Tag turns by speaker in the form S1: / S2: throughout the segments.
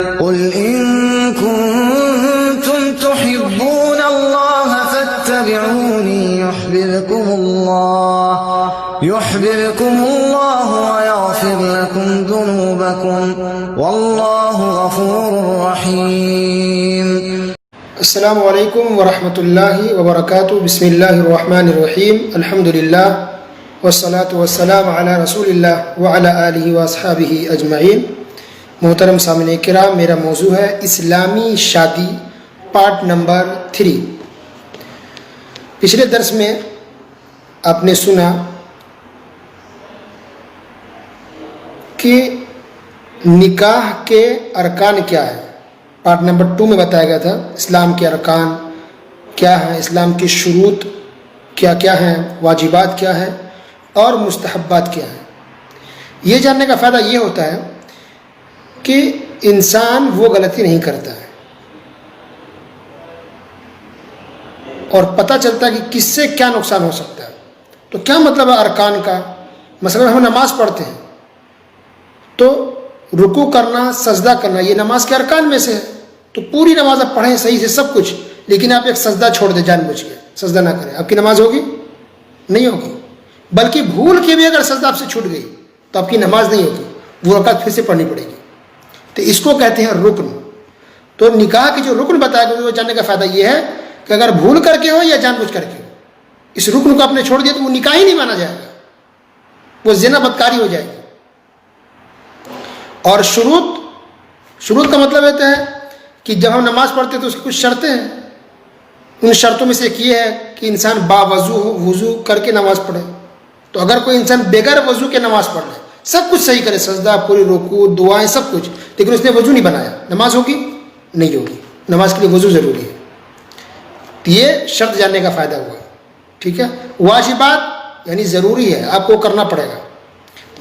S1: قل إن كنتم تحبون الله فاتبعوني يحببكم الله ويغفر لكم ذنوبكم والله غفور رحيم.
S2: السلام علیکم ورحمۃ اللہ وبرکاتہ. بسم اللہ الرحمن الرحیم. الحمد للہ والصلاة والسلام علی رسول اللہ وعلی آلہ واصحابہ اجمعین. محترم سامعین کرام، میرا موضوع ہے اسلامی شادی پارٹ نمبر 3. پچھلے درس میں آپ نے سنا کہ نکاح کے ارکان کیا ہے. پارٹ نمبر 2 میں بتایا گیا تھا اسلام کے ارکان کیا ہیں، اسلام کی شروط کیا کیا ہیں، واجبات کیا ہیں اور مستحبات کیا ہیں. یہ جاننے کا فائدہ یہ ہوتا ہے کہ انسان وہ غلطی نہیں کرتا ہے اور پتہ چلتا ہے کہ کس سے کیا نقصان ہو سکتا ہے. تو کیا مطلب ہے ارکان کا؟ مثلا ہم نماز پڑھتے ہیں تو رکوع کرنا، سجدہ کرنا یہ نماز کے ارکان میں سے ہے. تو پوری نماز آپ پڑھیں صحیح سے سب کچھ، لیکن آپ ایک سجدہ چھوڑ دیں، جان بوجھ کے سجدہ نہ کریں، آپ کی نماز ہوگی؟ نہیں ہوگی. بلکہ بھول کے بھی اگر سجدہ آپ سے چھوٹ گئی تو آپ کی نماز نہیں ہوگی، وہ رکعت پھر سے پڑھنی پڑے گی. تو اس کو کہتے ہیں رکن. تو نکاح کے جو رکن بتایا گیا وہ جاننے کا فائدہ یہ ہے کہ اگر بھول کر کے ہو یا جان بوجھ کر کے ہو، اس رکن کو آپ نے چھوڑ دیا تو وہ نکاح ہی نہیں مانا جائے گا، وہ زنا بدکاری ہو جائے گی. اور شروط کا مطلب ہوتا ہے کہ جب ہم نماز پڑھتے ہیں تو اس کی کچھ شرطیں ہیں. ان شرطوں میں سے ایک یہ ہے کہ انسان باوضو ہو، وضو کر کے نماز پڑھے. تو اگر کوئی انسان بغیر وضو کے نماز پڑھ لے، سب کچھ صحیح کرے، سجدہ پوری رکوع دعائیں سب کچھ، لیکن اس نے وضو نہیں بنایا، نماز ہوگی؟ نہیں ہوگی. نماز کے لیے وضو ضروری ہے. تو یہ شرط جاننے کا فائدہ ہوا. ٹھیک ہے. واجبات یعنی ضروری ہے، آپ کو کرنا پڑے گا.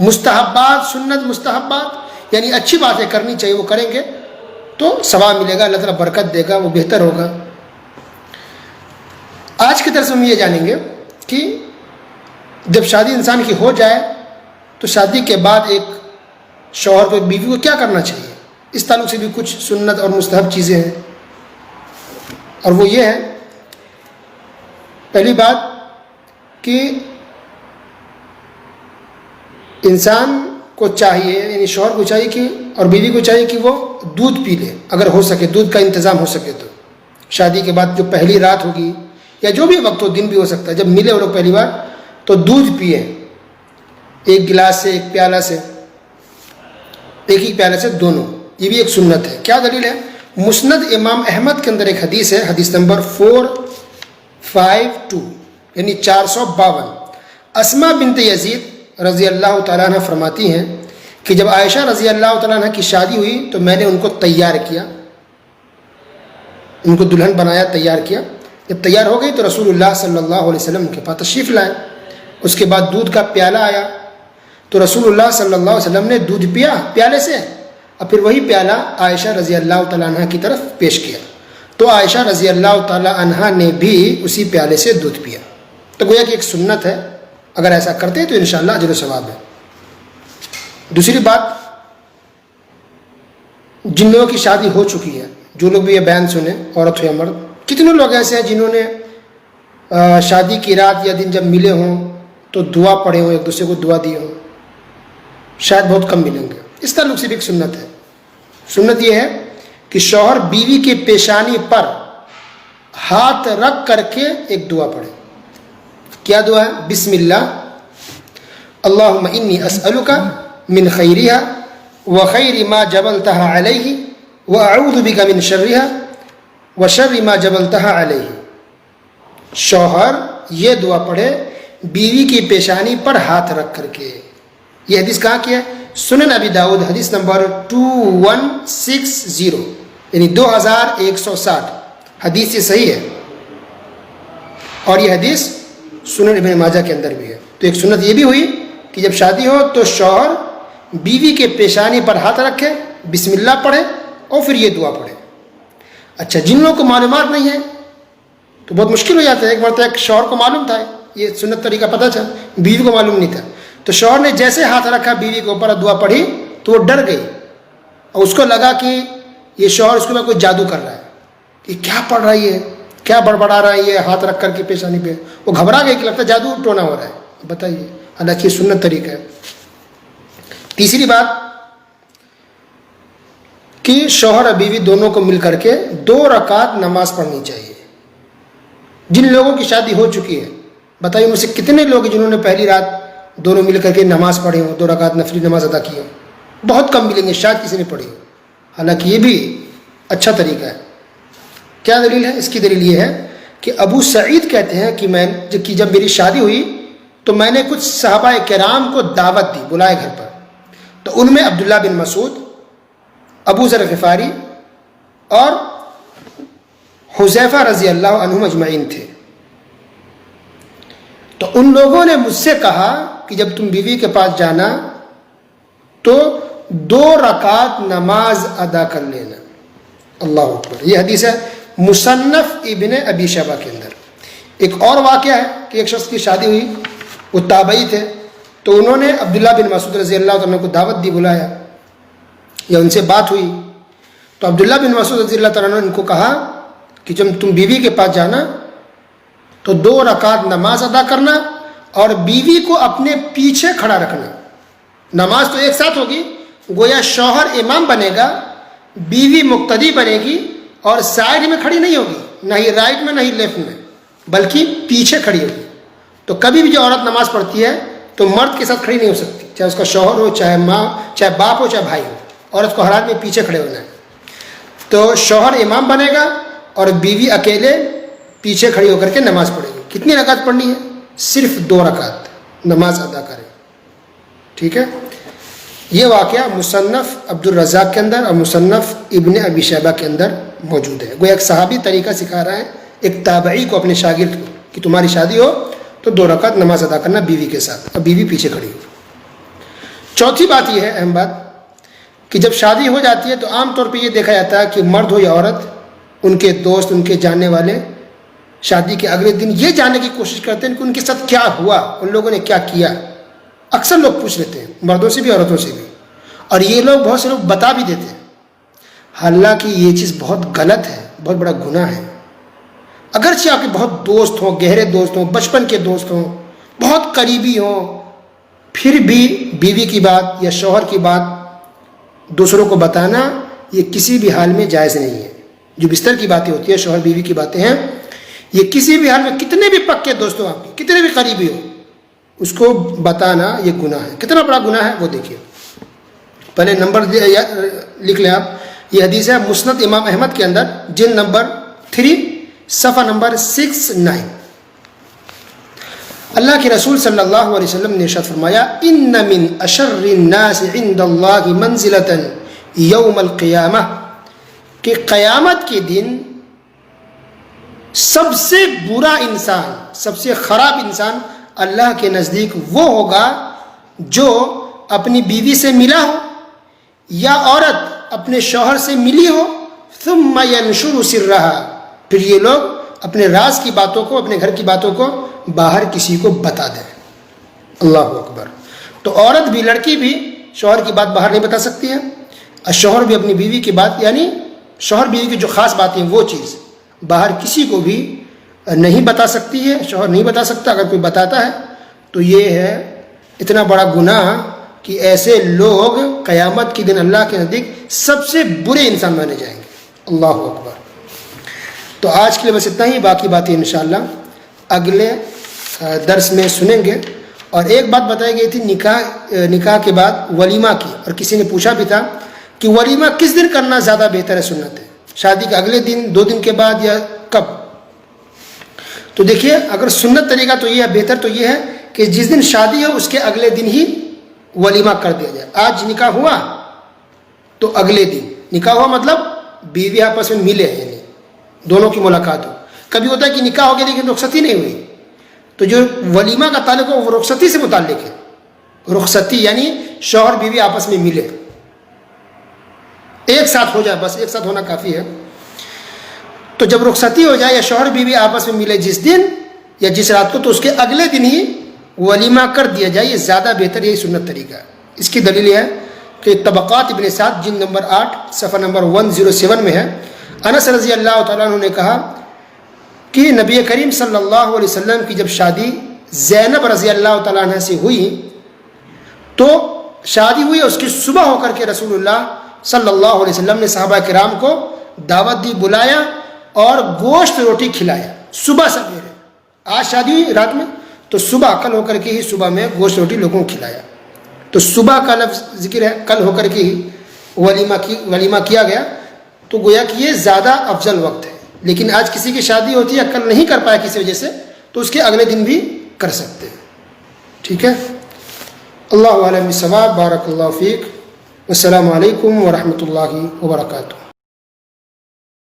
S2: مستحبات، سنت مستحبات یعنی اچھی باتیں کرنی چاہیے، وہ کریں گے تو ثواب ملے گا، اللہ تعالیٰ برکت دے گا، وہ بہتر ہوگا. آج کے درس میں ہم یہ جانیں گے کہ جب شادی انسان کی ہو جائے تو شادی کے بعد ایک شوہر کو، ایک بیوی کو کیا کرنا چاہیے. اس تعلق سے بھی کچھ سنت اور مستحب چیزیں ہیں، اور وہ یہ ہے پہلی بات کہ انسان کو چاہیے، یعنی شوہر کو چاہیے کہ اور بیوی کو چاہیے کہ وہ دودھ پی لے، اگر ہو سکے دودھ کا انتظام ہو سکے تو. شادی کے بعد جو پہلی رات ہوگی یا جو بھی وقت ہو، دن بھی ہو سکتا ہے، جب ملے وہ لوگ پہلی بار تو دودھ پیے، ایک گلاس سے، ایک پیالہ سے، ایک ہی پیالے سے دونوں. یہ بھی ایک سنت ہے. کیا دلیل ہے؟ مسند امام احمد کے اندر ایک حدیث ہے، حدیث نمبر 452 یعنی 452. اسماء بنت یزید رضی اللہ تعالیٰ عنہ فرماتی ہیں کہ جب عائشہ رضی اللہ تعالیٰ عنہ کی شادی ہوئی تو میں نے ان کو تیار کیا، ان کو دلہن بنایا، تیار کیا. جب تیار ہو گئی تو رسول اللہ صلی اللہ علیہ وسلم کے پاس تشریف لائے. اس کے بعد دودھ کا پیالہ آیا تو رسول اللہ صلی اللہ علیہ وسلم نے دودھ پیا پیالے سے، اور پھر وہی پیالہ عائشہ رضی اللہ تعالیٰ عنہ کی طرف پیش کیا. تو عائشہ رضی اللہ تعالیٰ عنہ نے بھی اسی پیالے سے دودھ پیا. تو گویا کہ ایک سنت ہے، اگر ایسا کرتے ہیں تو انشاءاللہ اجر و ثواب ہے. دوسری بات، جن لوگوں کی شادی ہو چکی ہے، جو لوگ بھی یہ بیان سنیں، عورت ہو یا مرد، کتنے لوگ ایسے ہیں جنہوں نے شادی کی رات یا دن جب ملے ہوں تو دعا پڑھے ہوں، ایک دوسرے کو دعا دی ہوں؟ شاید بہت کم ملیں گے. اس تعلق سے بھی ایک سنت ہے. سنت یہ ہے کہ شوہر بیوی کی پیشانی پر ہاتھ رکھ کر کے ایک دعا پڑھے. کیا دعا ہے؟ بسم اللہ اللہم انی اسألک من خیرها وخیر ما جبلتها علیہ واعوذ بک من شرها وشر ما جبلتها علیہ. شوہر یہ دعا پڑھے بیوی کی پیشانی پر ہاتھ رکھ کر کے. یہ حدیث کہاں کی ہے؟ سنن ابی داؤد حدیث نمبر 2160 یعنی 2160. حدیث یہ صحیح ہے اور یہ حدیث سنن ابن ماجہ کے اندر بھی ہے. تو ایک سنت یہ بھی ہوئی کہ جب شادی ہو تو شوہر بیوی کے پیشانی پر ہاتھ رکھے، بسم اللہ پڑھے اور پھر یہ دعا پڑھے. اچھا، جن لوگوں کو معلومات نہیں ہے تو بہت مشکل ہو جاتا ہے. ایک مرتبہ ایک شوہر کو معلوم تھا، یہ سنت طریقہ پتہ چل، بیوی کو معلوم نہیں تھا. تو شوہر نے جیسے ہاتھ رکھا بیوی کے اوپر دعا پڑھی تو وہ ڈر گئی اور اس کو لگا کہ یہ شوہر اس کے بعد کوئی جادو کر رہا ہے کہ کیا پڑھ رہا ہے یہ، کیا بڑبڑا رہا ہے یہ ہاتھ رکھ کر کے پیشانی پہ، وہ گھبرا گیا کہ لگتا ہے جادو ٹونا ہو رہا ہے، بتائیے، حالانکہ یہ سنت طریقہ ہے۔ تیسری بات کہ شوہر اور بیوی دونوں کو مل کر کے 2 رکعت نماز پڑھنی چاہیے۔ جن لوگوں کی شادی ہو چکی ہے، بتائیے مجھ سے کتنے لوگ جنہوں نے پہلی رات دونوں مل کر کے نماز پڑھی ہوں، 2 رکعت نفلی نماز ادا کی ہوں؟ بہت کم ملیں گے، شاید کسی نے پڑھی ہو۔ حالانکہ یہ بھی اچھا طریقہ ہے۔ کیا دلیل ہے؟ اس کی دلیل یہ ہے کہ ابو سعید کہتے ہیں کہ جب میری شادی ہوئی تو میں نے کچھ صحابہ کرام کو دعوت دی، بلائے گھر پر، تو ان میں عبداللہ بن مسعود، ابو ذر غفاری اور حذیفہ رضی اللہ عنہم اجمعین تھے۔ تو ان لوگوں نے مجھ سے کہا کہ جب تم بیوی کے پاس جانا تو 2 رکعت نماز ادا کر لینا۔ اللہ اکبر۔ یہ حدیث ہے مصنف ابن ابی شیبہ کے اندر۔ ایک اور واقعہ ہے کہ ایک شخص کی شادی ہوئی، وہ تابعی تھے، تو انہوں نے عبداللہ بن مسعود رضی اللہ عنہ کو دعوت دی، بلایا یا ان سے بات ہوئی، تو عبداللہ بن مسعود رضی اللہ عنہ نے ان کو کہا کہ جب تم بیوی کے پاس جانا تو 2 رکعت نماز ادا کرنا اور بیوی کو اپنے پیچھے کھڑا رکھنا۔ نماز تو ایک ساتھ ہوگی، گویا شوہر امام بنے گا، بیوی مقتدی بنے گی، اور سائڈ میں کھڑی نہیں ہوگی، نہ ہی رائٹ میں نہ ہی لیفٹ میں، بلکہ پیچھے کھڑی ہوگی۔ تو کبھی بھی جو عورت نماز پڑھتی ہے تو مرد کے ساتھ کھڑی نہیں ہو سکتی، چاہے اس کا شوہر ہو، چاہے ماں، چاہے باپ ہو، چاہے بھائی ہو، عورت کو ہر حال میں پیچھے کھڑے ہونا ہے۔ تو شوہر امام بنے گا اور بیوی اکیلے پیچھے کھڑی ہو کر کے نماز پڑھے گی۔ کتنی رکعت پڑھنی ہے؟ صرف 2 رکعت نماز ادا کریں، ٹھیک ہے۔ یہ واقعہ مصنف عبد الرزاق کے اندر اور مصنف ابن ابی شیبہ کے اندر موجود ہے۔ گویا ایک صحابی طریقہ سکھا رہا ہے ایک تابعی کو، اپنے شاگرد کو، کہ تمہاری شادی ہو تو 2 رکعت نماز ادا کرنا بیوی کے ساتھ، اور بیوی پیچھے کھڑی ہو۔ چوتھی بات یہ ہے، اہم بات، کہ جب شادی ہو جاتی ہے تو عام طور پہ یہ دیکھا جاتا ہے کہ مرد ہو یا عورت، ان کے دوست، ان کے جاننے والے شادی کے اگلے دن یہ جاننے کی کوشش کرتے ہیں کہ ان کے ساتھ کیا ہوا، ان لوگوں نے کیا کیا۔ اکثر لوگ پوچھ لیتے ہیں، مردوں سے بھی عورتوں سے بھی، اور یہ لوگ بہت سے لوگ بتا بھی دیتے ہیں۔ حالانکہ یہ چیز بہت غلط ہے، بہت بڑا گناہ ہے۔ اگرچہ آپ کے بہت دوست ہوں، گہرے دوست ہوں، بچپن کے دوست ہوں، بہت قریبی ہوں، پھر بھی بیوی کی بات یا شوہر کی بات دوسروں کو بتانا یہ کسی بھی حال میں جائز نہیں ہے۔ جو بستر کی باتیں ہوتی ہیں، شوہر بیوی کی باتیں ہیں، یہ کسی بھی حال میں، کتنے بھی پکے دوست ہوں آپ کے، کتنے بھی قریبی ہو، اس کو بتانا یہ گناہ ہے۔ کتنا بڑا گناہ ہے وہ دیکھیے۔ پہلے نمبر لکھ لیں آپ، یہ حدیث ہے مسند امام احمد کے اندر، جلد نمبر 3 صفحہ نمبر 69۔ اللہ کے رسول صلی اللہ علیہ وسلم نے ارشاد فرمایا، ان من اشر الناس عند اللہ منزلۃ یوم القیامہ، کہ قیامت کے دن سب سے برا انسان، سب سے خراب انسان اللہ کے نزدیک وہ ہوگا جو اپنی بیوی سے ملا ہو یا عورت اپنے شوہر سے ملی ہو، ثم ینشر سرہا، پھر یہ لوگ اپنے راز کی باتوں کو، اپنے گھر کی باتوں کو باہر کسی کو بتا دیں۔ اللہ اکبر۔ تو عورت بھی، لڑکی بھی شوہر کی بات باہر نہیں بتا سکتی ہے، اور شوہر بھی اپنی بیوی کی بات، یعنی شوہر بیوی کی جو خاص باتیں، وہ چیز باہر کسی کو بھی نہیں بتا سکتی ہے، شوہر نہیں بتا سکتا۔ اگر کوئی بتاتا ہے تو یہ ہے اتنا بڑا گناہ کہ ایسے لوگ قیامت کے دن اللہ کے نزدیک سب سے برے انسان مانے جائیں گے۔ اللہ اکبر۔ تو آج کے لیے بس اتنا ہی، باقی باتیں انشاءاللہ اگلے درس میں سنیں گے۔ اور ایک بات بتائی گئی تھی نکاح کے بعد ولیمہ کی، اور کسی نے پوچھا بھی تھا کہ ولیمہ کس دن کرنا زیادہ بہتر ہے، سنت ہے، شادی کے اگلے دن، 2 دن کے بعد، یا کب؟ تو دیکھیے، اگر سنت طریقہ تو یہ ہے، بہتر تو یہ ہے کہ جس دن شادی ہو اس کے اگلے دن ہی ولیمہ کر دیا جائے۔ آج نکاح ہوا تو اگلے دن نکاح ہوا، مطلب بیوی آپس میں ملے، یعنی دونوں کی ملاقات ہو۔ کبھی ہوتا ہے کہ نکاح ہو گیا لیکن رخصتی نہیں ہوئی، تو جو ولیمہ کا تعلق ہو وہ رخصتی سے متعلق ہے۔ رخصتی یعنی شوہر بیوی آپس میں ملے، ایک ساتھ ہو جائے، بس ایک ساتھ ہونا کافی ہے۔ تو جب رخصتی ہو جائے یا شوہر بیوی آپس میں ملے جس دن یا جس رات کو، تو اس کے اگلے دن ہی ولیمہ کر دیا جائے، یہ زیادہ بہتر، یہی سنت طریقہ ہے۔ اس کی دلیل ہے کہ طبقات ابن سعد جلد نمبر 8 صفحہ نمبر 107 میں ہے، انس رضی اللہ تعالیٰ عنہ نے کہا کہ نبی کریم صلی اللہ علیہ وسلم کی جب شادی زینب رضی اللہ تعالیٰ عنہ سے ہوئی تو شادی ہوئی، اس کی صبح ہو کر کے رسول اللہ صلی اللہ علیہ وسلم نے صحابہ کرام کو دعوت دی، بلایا اور گوشت روٹی کھلایا صبح سویرے۔ آج شادی ہوئی رات میں، تو صبح کل ہو کر کے ہی صبح میں گوشت روٹی لوگوں کو کھلایا۔ تو صبح کا لفظ ذکر ہے، کل ہو کر کے ہی ولیمہ کیا گیا، تو گویا کہ یہ زیادہ افضل وقت ہے۔ لیکن آج کسی کی شادی ہوتی ہے، کل نہیں کر پایا کسی وجہ سے، تو اس کے اگلے دن بھی کر سکتے ہیں، ٹھیک ہے۔ اللہ علیہ بالصواب، بارک اللہ فیک، السلام علیکم ورحمۃ اللہ وبرکاتہ۔